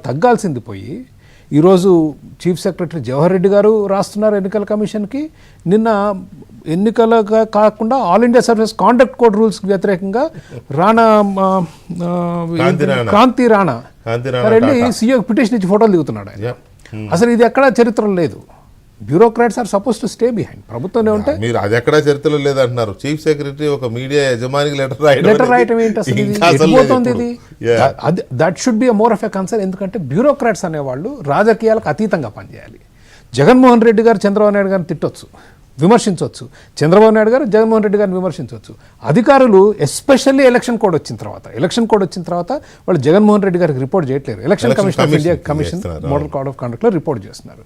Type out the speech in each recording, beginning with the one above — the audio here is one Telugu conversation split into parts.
తగ్గాల్సింది పోయి ఈరోజు చీఫ్ సెక్రటరీ జవహర్ రెడ్డి గారు రాస్తున్నారు ఎన్నికల కమిషన్కి. నిన్న ఎన్నికలుగా కాకుండా all India service conduct code రూల్స్కి వ్యతిరేకంగా కాంతి రాణా వెళ్ళి సీఓ పిటిషన్ ఇచ్చి ఫోటోలు దిగుతున్నాడు ఆయన. అసలు ఇది ఎక్కడా చరిత్రలో లేదు. Bureaucrats are suppose to stay behind. ప్రభుత్వంలో ఉంటే మీరు అది ఎక్కడా చరిత్రలో లేదంటున్నారు. చీఫ్ సెక్రటరీ ఒక మీడియా యజమానికి లెటర్ రాయటం ఏంటి అసలు? ఇది that should be more of a concern. ఎందుకంటే బ్యూరోక్రాట్స్ అనేవాళ్ళు రాజకీయాలకు అతీతంగా పనిచేయాలి. జగన్మోహన్ రెడ్డి గారు చంద్రబాబు నాయుడు గారిని తిట్టొచ్చు, విమర్శించవచ్చు, చంద్రబాబు నాయుడు గారు జగన్మోహన్ రెడ్డి గారిని విమర్శించవచ్చు. అధికారులు ఎస్పెషల్లీ ఎలక్షన్ కోడ్ వచ్చిన తర్వాత వాళ్ళు జగన్మోహన్ రెడ్డి గారికి రిపోర్ట్ చేయట్లేరు. Election commission of India commission model code of కండక్ట్లో రిపోర్ట్ చేస్తున్నారు.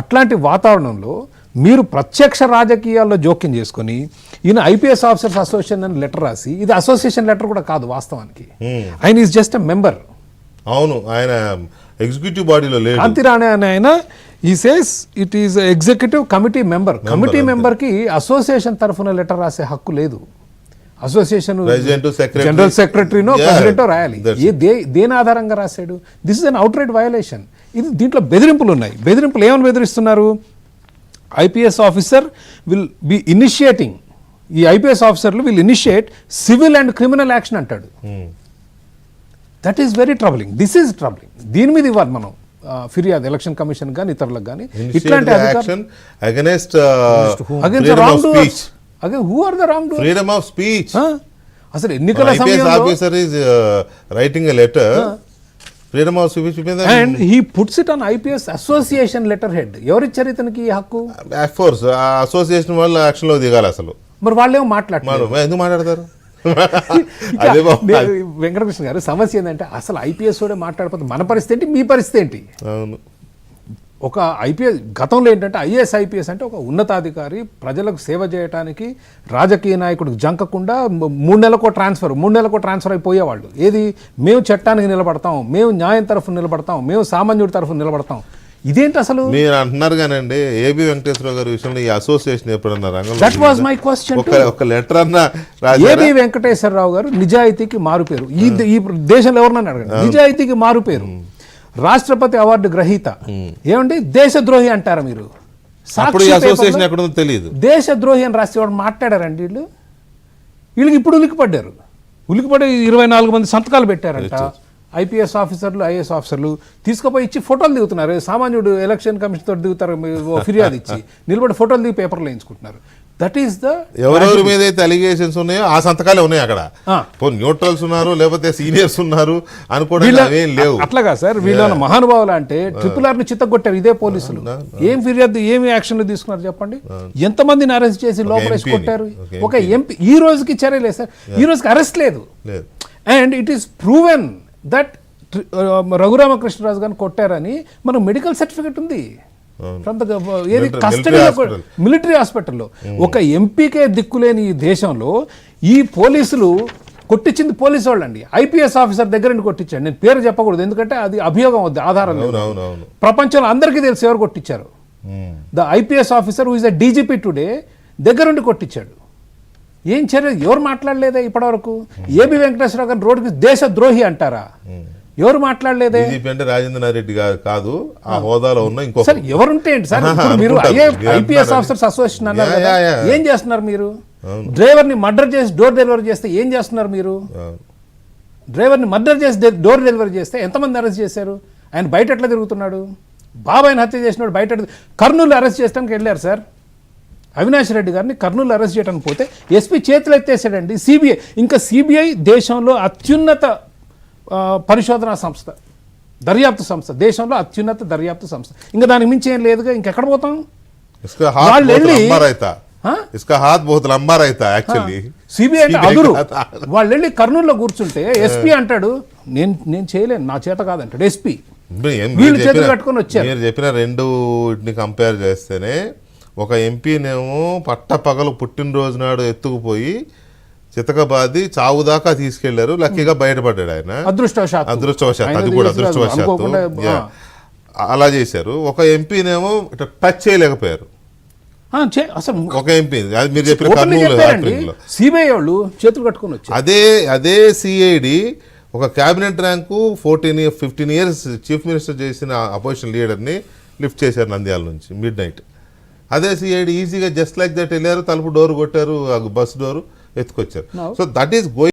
అట్లాంటి వాతావరణంలో మీరు ప్రత్యక్ష రాజకీయాల్లో జోక్యం చేసుకొని ఈయన ఐపీఎస్ ఆఫీసర్స్ అసోసియేషన్ అని లెటర్ రాసి, ఇది అసోసియేషన్ లెటర్ కూడా కాదు వాస్తవానికి, ఆయన ఈజ్ జస్ట్ ఎ మెంబర్. అవును, ఆయన ఎగ్జిక్యూటివ్ బాడీలో లేడు. కాంతి రాణా అని ఆయన ఈ says it is executive committee member. Committee మెంబర్కి అసోసియేషన్ తరఫున లెటర్ రాసే హక్కు లేదు. అసోసియేషన్ జనరల్ సెక్రటరీనో ప్రెసిడెంటో రాయాలి. దేని ఆధారంగా రాశాడు? This is an outright violation. ఇది దీంట్లో బెదిరింపులు ఉన్నాయి. బెదిరింపులు ఏమని బెదిరిస్తున్నారు? IPS officer will be initiating, ఈ ఐపీఎస్ ఆఫీసర్లు will initiate civil and criminal action అంటాడు. That is very troubling. This is troubling. దీని మీద ఇవ్వాలి మనం ఫిర్యాదు ఎలక్షన్ కమిషన్ కానీ ఇతరులకు కానీ. ఇట్లాంటి అసలు ఎన్నికల freedom of speech and he puts it on IPS association letter head. ఎవరిచ్చారు ఇతనికి ఈ హక్కు? కోర్స్ అసోసియేషన్ వాళ్ళు యాక్షన్ లో దిగాలి. అసలు మరి వాళ్ళేమో మాట్లాడతారు. ఎందుకు మాట్లాడతారు? వెంకటకృష్ణ గారు, సమస్య ఏంటంటే అసలు ఐపీఎస్ కూడా మాట్లాడకపోతే మన పరిస్థితి ఏంటి, మీ పరిస్థితి ఏంటి? అవును, ఒక ఐపీఎస్ గతంలో ఏంటంటే ఐఏఎస్ ఐపీఎస్ అంటే ఒక ఉన్నతాధికారి ప్రజలకు సేవ చేయడానికి రాజకీయ నాయకుడికి జంకకుండా 3 నెలలకో ట్రాన్స్ఫర్ అయిపోయేవాళ్ళు. ఏది, మేము చట్టానికి నిలబడతాం, మేము న్యాయం తరఫున నిలబడతాం, మేము సామాన్యుడి తరఫున నిలబడతాం. ఇదేంటి అసలు? మీరు అంటున్నారు కానండి, ఏబి వెంకటేశ్వరరావు గారి విషయంలో ఈ అసోసియేషన్ ఎప్పుడన్నా దట్ వాజ్ మై క్వశ్చన్. ఒక లెటర్ అన్నా ఏబి వెంకటేశ్వరరావు గారు నిజాయితీకి మారుపేరు. ఈ దేశంలో ఎవరినన్నా అడగండి, నిజాయితీకి మారుపేరు. రాష్ట్రపతి అవార్డు గ్రహీత. ఏమండి, దేశద్రోహి అంటారా మీరు? అసోసియేషన్ ఎక్కడ తెలియదు. దేశద్రోహి అని రాసేవాడు మాట్లాడారండి వీళ్ళకి ఇప్పుడు ఉలికిపడ్డారు. 24 మంది సంతకాలు పెట్టారంట. ఐపీఎస్ ఆఫీసర్లు, ఐఏఎస్ ఆఫీసర్లు తీసుకుపోయి ఇచ్చి ఫోటోలు దిగుతున్నారు. సామాన్యుడు ఎలక్షన్ కమిషన్ తోటి దిగుతారు, ఫిర్యాదు ఇచ్చి నిలబడి ఫోటోలు దిగి పేపర్లు వేయించుకుంటున్నారు. దట్ ఈస్ ద ఎవరెవరి మీద అయితే అలిగేషన్స్ ఉన్నాయో ఆ సంతకాలే ఉన్నాయి అక్కడ. న్యూట్రల్స్ ఉన్నారు, లేకపోతే సీనియర్స్ ఉన్నారు అనుకోవడం లేవు. అట్లాగా సార్, వీళ్ళ మహానుభావులు అంటే RRR ని చిత్తగొట్టారు ఇదే పోలీసులు. ఏం ఫిర్యాదు, ఏమి యాక్షన్లు తీసుకున్నారు చెప్పండి? ఎంతమందిని అరెస్ట్ చేసి లోపల కొట్టారు? ఒక ఎంపీ ఈ రోజుకి చర్య లేదు సార్, ఈ రోజుకి అరెస్ట్ లేదు. And it is proven that Raghurama Krishna Raju గారిని కొట్టారని మనకు మెడికల్ సర్టిఫికెట్ ఉంది. ఏది కస్టడీలో, మిలిటరీ హాస్పిటల్లో. ఒక ఎంపీకే దిక్కులేని ఈ దేశంలో ఈ పోలీసులు కొట్టించింది పోలీసు వాళ్ళండి. ఐపీఎస్ ఆఫీసర్ దగ్గర నుండి కొట్టించాడు. నేను పేరు చెప్పకూడదు ఎందుకంటే అది అభియోగం అవుద్ది, ఆధారం లేదు. ప్రపంచంలో అందరికీ తెలుసు ఎవరు కొట్టించారు. The IPS officer who is the DGP today దగ్గర నుండి కొట్టించాడు. ఏం చర్య? ఎవరు మాట్లాడలేదా ఇప్పటివరకు? ఏబి వెంకటేశ్వరరావు గారిని రోడ్డుకి దేశద్రోహి అంటారా? ఎవరు మాట్లాడలేదే? రాజేంద్ర రెడ్డి గారు కాదు, ఆ హోదాలో ఉన్న ఇంకో సార్ ఎవరుంటే ఏంటి సార్? మీరు ఐపీఎస్ ఆఫీసర్స్ అసోసియేషన్ అన్నారు కదా, ఏం చేస్తున్నారు మీరు? డ్రైవర్ని మర్డర్ చేసి డోర్ డెలివరీ చేస్తే ఏం చేస్తున్నారు మీరు? డ్రైవర్ని మర్డర్ చేసి డోర్ డెలివరీ చేస్తే ఎంతమంది అరెస్ట్ చేశారు? ఆయన బయట ఎట్లా తిరుగుతున్నాడు? బాబాయిని హత్య చేసినాడు బయట. కర్నూలు అరెస్ట్ చేయడానికి వెళ్ళారు సార్. అవినాష్ రెడ్డి గారిని కర్నూలు అరెస్ట్ చేయడానికి పోతే ఎస్పీ చేతులు ఎత్తేసాడండి. సిబిఐ, ఇంకా సిబిఐ దేశంలో అత్యున్నత పరిశోధనా సంస్థ, దర్యాప్తు సంస్థ, దేశంలో అత్యున్నత దర్యాప్తు సంస్థ. ఇంకా దానికి మించి ఏం లేదుగా, ఇంకెక్కడ పోతాం? వాళ్ళు వెళ్ళి సిబిఐ అంటే అదురు. వాళ్ళు వెళ్ళి కర్నూలులో కూర్చుంటే ఎస్పీ అంటాడు నేను చేయలేను, నా చేత కాదంటాడు ఎస్పీ. వీళ్ళు చేతులు కట్టుకొని వచ్చారు. మీరు చెప్పిన రెండుని కంపేర్ చేస్తేనే, ఒక ఎంపీనేమో పట్టపగలు పుట్టినరోజు నాడు ఎత్తుకుపోయి చితకబాది చావు దాకా తీసుకెళ్లారు, లక్కీగా బయటపడ్డాడు ఆయన. అదృష్టవశాత్తు, అది కూడా అదృష్టవశాత్తు అలా చేశారు. ఒక ఎంపీనేమో టచ్ చేయలేకపోయారు. అసలు ఒక ఎంపీ, మీరు చెప్పిన కర్నూలు సిబిఐ వాళ్ళు చేతులు కట్టుకుని వచ్చారు. అదే సిఐడి ఒక cabinet rank 15 years chief minister చేసిన అపోజిషన్ లీడర్ని లిఫ్ట్ చేశారు నంద్యాల నుంచి మిడ్ నైట్. అదే సిఐడి ఈజీగా జస్ట్ లైక్ దట్ వెళ్ళారు, తలుపు డోర్ కొట్టారు, బస్ డోరు ఎత్తుకొచ్చారు. So that is going